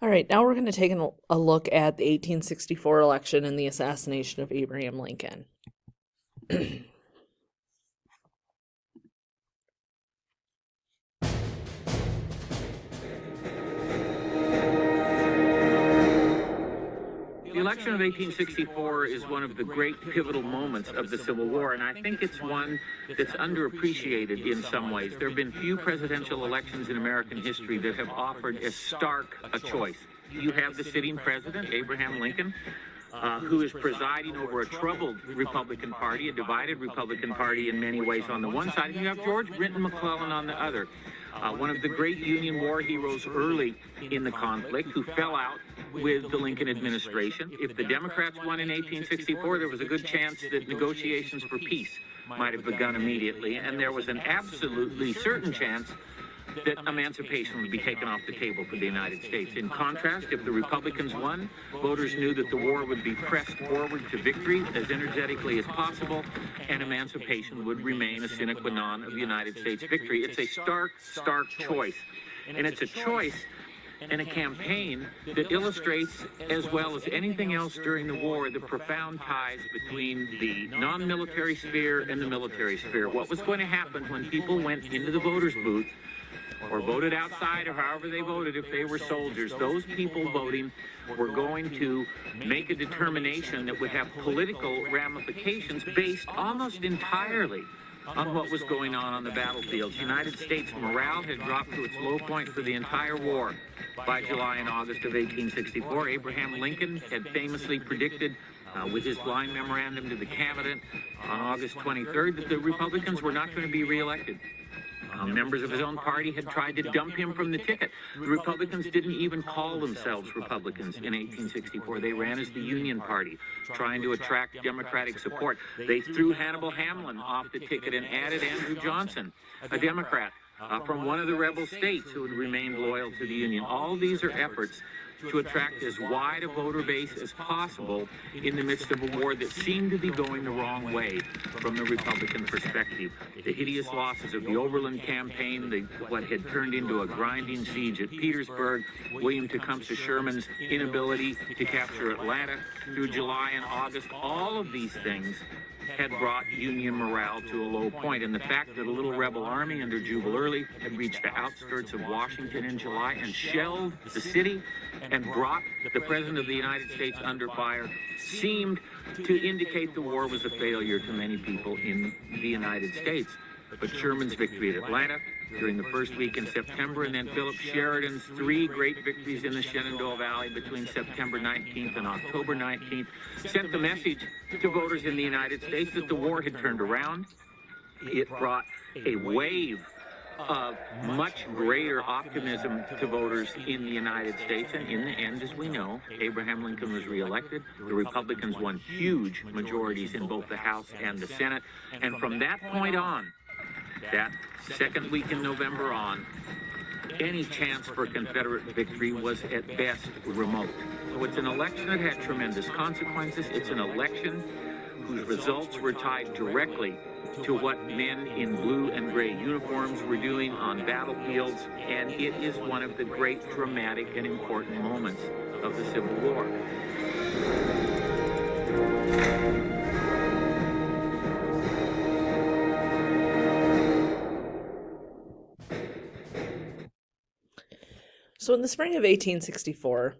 All right, now we're going to take a look at the 1864 election and the assassination of Abraham Lincoln. The election of 1864 is one of the great pivotal moments of the Civil War, and I think it's one that's underappreciated in some ways. There have been few presidential elections in American history that have offered as stark a choice. You have the sitting president, Abraham Lincoln, who is presiding over a troubled Republican Party, a divided Republican Party in many ways on the one side, and you have George Brinton McClellan on the other. One of the great Union War heroes early in the conflict, who fell out with the Lincoln administration. If the Democrats won in 1864, there was a good chance that negotiations for peace might have begun immediately, and there was an absolutely certain chance that emancipation would be taken off the table for the United States. In contrast, if the Republicans won, voters knew that the war would be pressed forward to victory as energetically as possible, and emancipation would remain a sine qua non of United States victory. It's a stark, stark choice. And it's a choice and a campaign that illustrates, as well as anything else during the war, the profound ties between the non-military sphere and the military sphere. What was going to happen when people went into the voters' booth or voted outside, or however they voted if they were soldiers, those people voting were going to make a determination that would have political ramifications based almost entirely on what was going on the battlefield. United States morale had dropped to its low point for the entire war by July and August of 1864. Abraham Lincoln had famously predicted with his blind memorandum to the cabinet on August 23rd that the Republicans were not going to be reelected. Members of his own party had tried to dump him from the ticket. The Republicans didn't even call themselves Republicans in 1864. They ran as the Union Party, trying to attract Democratic support. They threw Hannibal Hamlin off the ticket and added Andrew Johnson, a Democrat from one of the rebel states who had remained loyal to the Union. All these are efforts to attract as wide a voter base as possible in the midst of a war that seemed to be going the wrong way from the Republican perspective. The hideous losses of the Overland Campaign, what had turned into a grinding siege at Petersburg, William Tecumseh Sherman's inability to capture Atlanta through July and August, all of these things had brought Union morale to a low point. And the fact that a little rebel army under Jubal Early had reached the outskirts of Washington in July and shelled the city and brought the President of the United States under fire seemed to indicate the war was a failure to many people in the United States. But Sherman's victory at Atlanta during the first week in September, and then Philip Sheridan's three great victories in the Shenandoah Valley between September 19th and October 19th, sent the message to voters in the United States that the war had turned around. It brought a wave of much greater optimism to voters in the United States, and in the end, as we know, Abraham Lincoln was reelected. The Republicans won huge majorities in both the House and the Senate, and from that point on, that second week in November on, any chance for Confederate victory was at best remote. So it's an election that had tremendous consequences. It's an election whose results were tied directly to what men in blue and gray uniforms were doing on battlefields, and it is one of the great dramatic and important moments of the Civil War. So in the spring of 1864,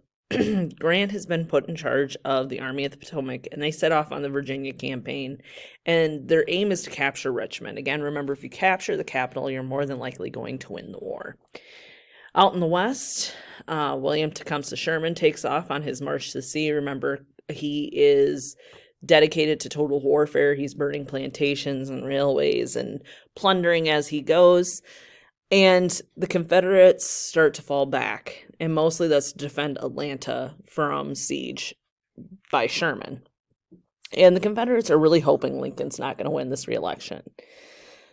Grant has been put in charge of the Army of the Potomac, and they set off on the Virginia campaign, and their aim is to capture Richmond. Again, remember, if you capture the capital, you're more than likely going to win the war. Out in the west, William Tecumseh Sherman takes off on his march to the sea. Remember, he is dedicated to total warfare. He's burning plantations and railways and plundering as he goes. And the Confederates start to fall back, and mostly that's to defend Atlanta from siege by Sherman. And the Confederates are really hoping Lincoln's not going to win this re-election.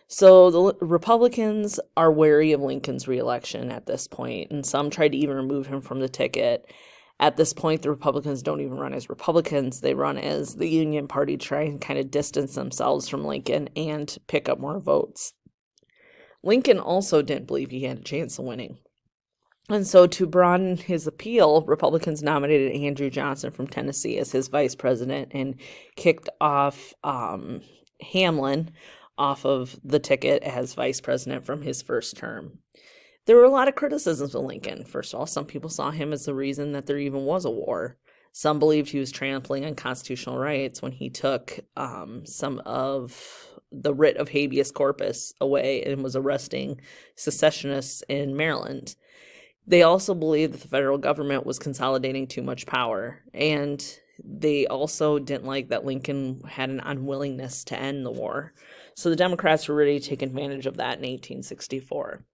So the Republicans are wary of Lincoln's re-election at this point, and some tried to even remove him from the ticket. At this point, the Republicans don't even run as Republicans. They run as the Union Party, try and kind of distance themselves from Lincoln and pick up more votes. Lincoln also didn't believe he had a chance of winning. And so to broaden his appeal, Republicans nominated Andrew Johnson from Tennessee as his vice president and kicked off Hamlin off of the ticket as vice president from his first term. There were a lot of criticisms of Lincoln. First of all, some people saw him as the reason that there even was a war. Some believed he was trampling on constitutional rights when he took some of the writ of habeas corpus away and was arresting secessionists in Maryland. They also believed that the federal government was consolidating too much power, and they also didn't like that Lincoln had an unwillingness to end the war. So the Democrats were ready to take advantage of that in 1864.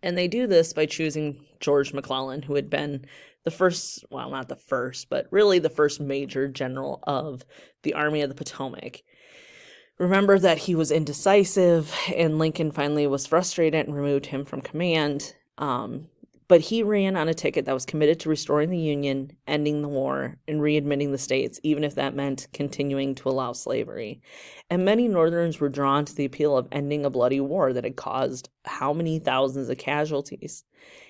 And they do this by choosing George McClellan, who had been the first, well, not the first, but really the first major general of the Army of the Potomac. Remember that he was indecisive, and Lincoln finally was frustrated and removed him from command. But he ran on a ticket that was committed to restoring the Union, ending the war, and readmitting the states, even if that meant continuing to allow slavery. And many Northerners were drawn to the appeal of ending a bloody war that had caused how many thousands of casualties.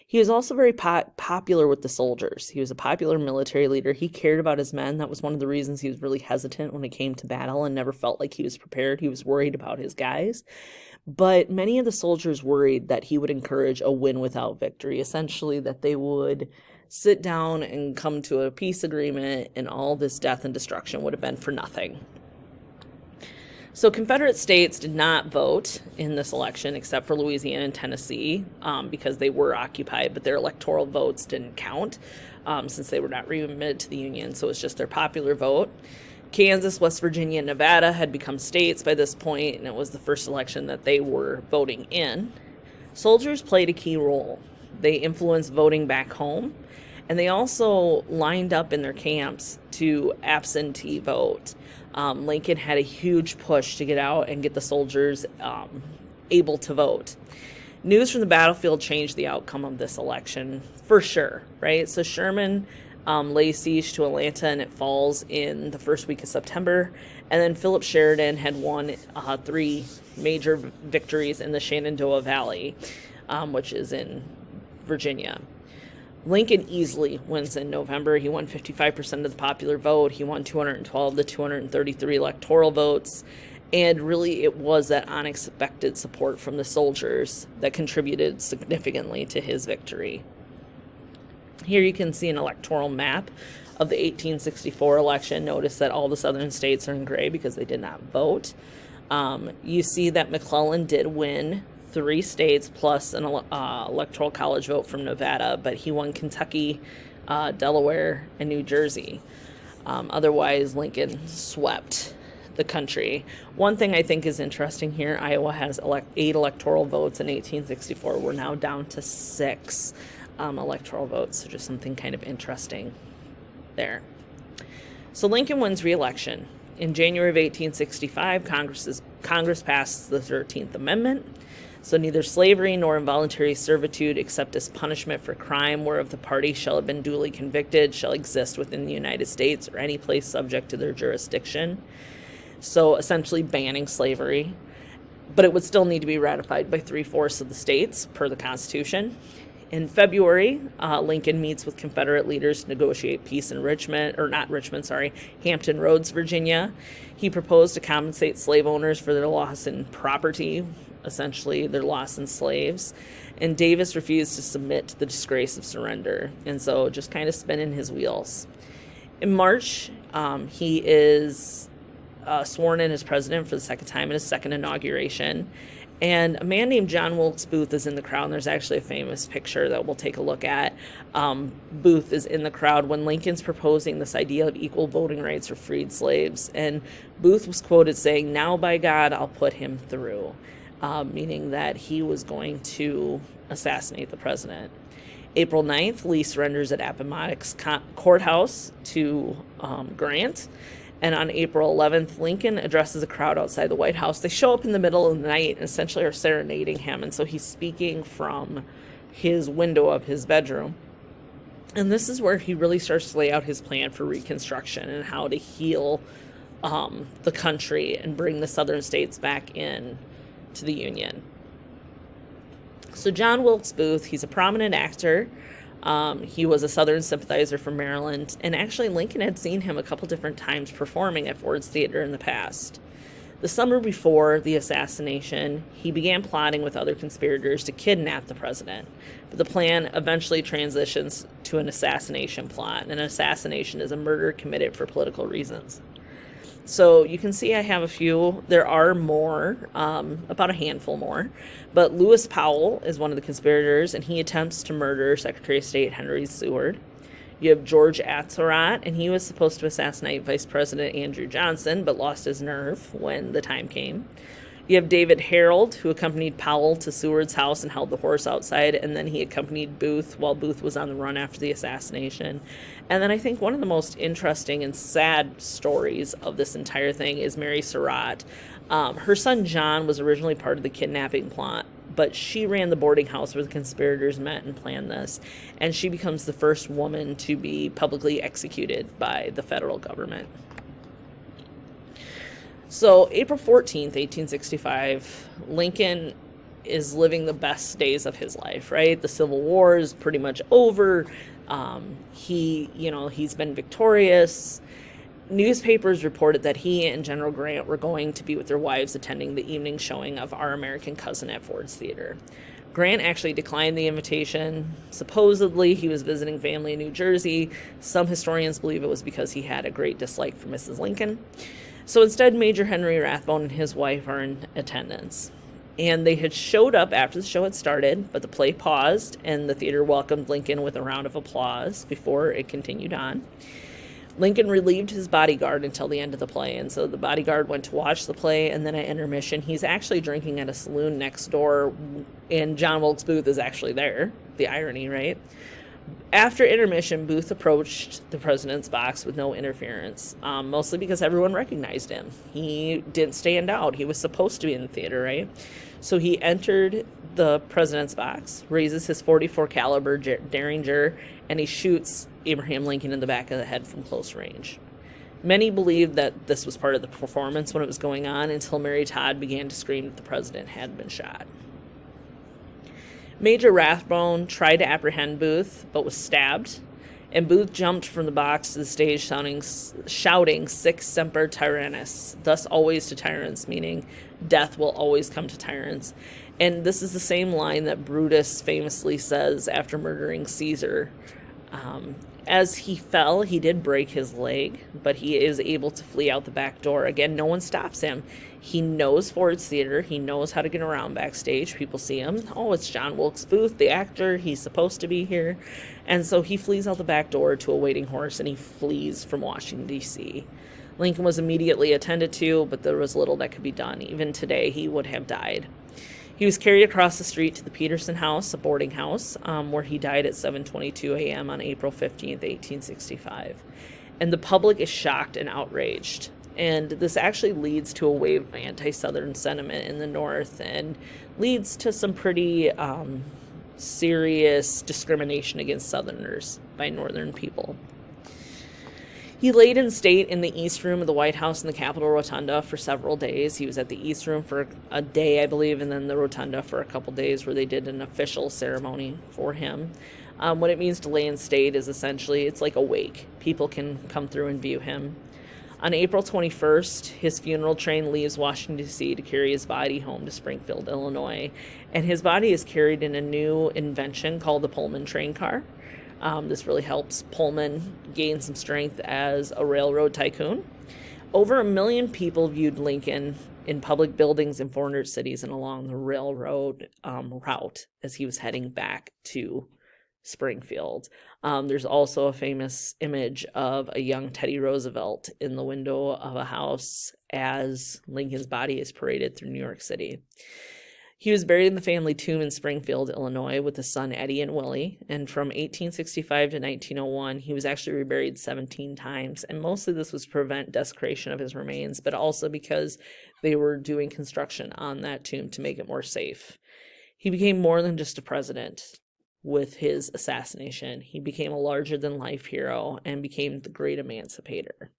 He was also very popular with the soldiers. He was a popular military leader. He cared about his men. That was one of the reasons he was really hesitant when it came to battle and never felt like he was prepared. He was worried about his guys. But many of the soldiers worried that he would encourage a win without victory, essentially that they would sit down and come to a peace agreement and all this death and destruction would have been for nothing. So Confederate states did not vote in this election except for Louisiana and Tennessee because they were occupied, but their electoral votes didn't count since they were not readmitted to the Union. So it's just their popular vote. Kansas, West Virginia, and Nevada had become states by this point, and it was the first election that they were voting in. Soldiers played a key role. They influenced voting back home, and they also lined up in their camps to absentee vote. Lincoln had a huge push to get out and get the soldiers able to vote. News from the battlefield changed the outcome of this election, for sure, right? So Sherman lays siege to Atlanta, and it falls in the first week of September. And then Philip Sheridan had won 3 major victories in the Shenandoah Valley, which is in Virginia. Lincoln easily wins in November. He won 55% of the popular vote. He won 212 to 233 electoral votes. And really, it was that unexpected support from the soldiers that contributed significantly to his victory. Here you can see an electoral map of the 1864 election. Notice that all the southern states are in gray because they did not vote. You see that McClellan did win 3 states plus an electoral college vote from Nevada, but he won Kentucky, Delaware, and New Jersey. Otherwise, Lincoln swept the country. One thing I think is interesting here, Iowa has 8 electoral votes in 1864. We're now down to 6 electoral votes, so just something kind of interesting there. So Lincoln wins re-election. In January of 1865, Congress passed the 13th Amendment. So neither slavery nor involuntary servitude, except as punishment for crime whereof the party shall have been duly convicted, shall exist within the United States or any place subject to their jurisdiction. So essentially banning slavery. But it would still need to be ratified by 3/4 of the states per the Constitution. In February, Lincoln meets with Confederate leaders to negotiate peace in Hampton Roads, Virginia. He proposed to compensate slave owners for their loss in property, essentially their loss in slaves. And Davis refused to submit to the disgrace of surrender, and so just kind of spinning his wheels. In March, he is sworn in as president for the second time in his second inauguration. And a man named John Wilkes Booth is in the crowd, and there's actually a famous picture that we'll take a look at. Booth is in the crowd when Lincoln's proposing this idea of equal voting rights for freed slaves. And Booth was quoted saying, "Now by God, I'll put him through," meaning that he was going to assassinate the president. April 9th, Lee surrenders at Appomattox Courthouse to Grant. And on April 11th, Lincoln addresses a crowd outside the White House. They show up in the middle of the night and essentially are serenading him. And so he's speaking from his window of his bedroom. And this is where he really starts to lay out his plan for Reconstruction and how to heal the country and bring the southern states back in to the Union. So John Wilkes Booth, he's a prominent actor. He was a Southern sympathizer from Maryland, and actually Lincoln had seen him a couple different times performing at Ford's Theater in the past. The summer before the assassination, he began plotting with other conspirators to kidnap the president. But the plan eventually transitions to an assassination plot. And an assassination is a murder committed for political reasons. So you can see I have a few. There are more, about a handful more. But Lewis Powell is one of the conspirators, and he attempts to murder Secretary of State Henry Seward. You have George Atzerodt, and he was supposed to assassinate Vice President Andrew Johnson, but lost his nerve when the time came. You have David Harold, who accompanied Powell to Seward's house and held the horse outside, and then he accompanied Booth while Booth was on the run after the assassination. And then I think one of the most interesting and sad stories of this entire thing is Mary Surratt. Her son John was originally part of the kidnapping plot, but she ran the boarding house where the conspirators met and planned this, and she becomes the first woman to be publicly executed by the federal government. So April 14th, 1865, Lincoln is living the best days of his life, right? The Civil War is pretty much over. He's been victorious. Newspapers reported that he and General Grant were going to be with their wives attending the evening showing of Our American Cousin at Ford's Theater. Grant actually declined the invitation. Supposedly, he was visiting family in New Jersey. Some historians believe it was because he had a great dislike for Mrs. Lincoln. So instead, Major Henry Rathbone and his wife are in attendance. And they had showed up after the show had started, but the play paused, and the theater welcomed Lincoln with a round of applause before it continued on. Lincoln relieved his bodyguard until the end of the play, and so the bodyguard went to watch the play, and then at intermission, he's actually drinking at a saloon next door, and John Wilkes Booth is actually there. The irony, right? After intermission, Booth approached the president's box with no interference, mostly because everyone recognized him. He didn't stand out. He was supposed to be in the theater, right? So he entered the president's box, raises his .44 caliber Derringer, and he shoots Abraham Lincoln in the back of the head from close range. Many believed that this was part of the performance when it was going on until Mary Todd began to scream that the president had been shot. Major Rathbone tried to apprehend Booth, but was stabbed, and Booth jumped from the box to the stage shouting Sic semper tyrannis, thus always to tyrants, meaning death will always come to tyrants. And this is the same line that Brutus famously says after murdering Caesar. As he fell, he did break his leg, but he is able to flee out the back door. Again, no one stops him. He knows Ford's Theater. He knows how to get around backstage. People see him. Oh, it's John Wilkes Booth, the actor. He's supposed to be here. And so he flees out the back door to a waiting horse, and he flees from Washington, D.C. Lincoln was immediately attended to, but there was little that could be done. Even today, he would have died. He was carried across the street to the Peterson House, a boarding house, where he died at 7:22 a.m. on April 15th, 1865. And the public is shocked and outraged. And this actually leads to a wave of anti-Southern sentiment in the North and leads to some pretty serious discrimination against Southerners by Northern people. He laid in state in the East Room of the White House in the Capitol Rotunda for several days. He was at the East Room for a day, I believe, and then the Rotunda for a couple days where they did an official ceremony for him. What it means to lay in state is essentially, it's like a wake. People can come through and view him. On April 21st, his funeral train leaves Washington, D.C. to carry his body home to Springfield, Illinois. And his body is carried in a new invention called the Pullman train car. This really helps Pullman gain some strength as a railroad tycoon. Over 1 million people viewed Lincoln in public buildings in 400 cities and along the railroad route as he was heading back to Springfield. There's also a famous image of a young Teddy Roosevelt in the window of a house as Lincoln's body is paraded through New York City. He was buried in the family tomb in Springfield, Illinois, with his son Eddie and Willie. And from 1865 to 1901, he was actually reburied 17 times. And mostly this was to prevent desecration of his remains, but also because they were doing construction on that tomb to make it more safe. He became more than just a president with his assassination. He became a larger-than-life hero and became the great emancipator.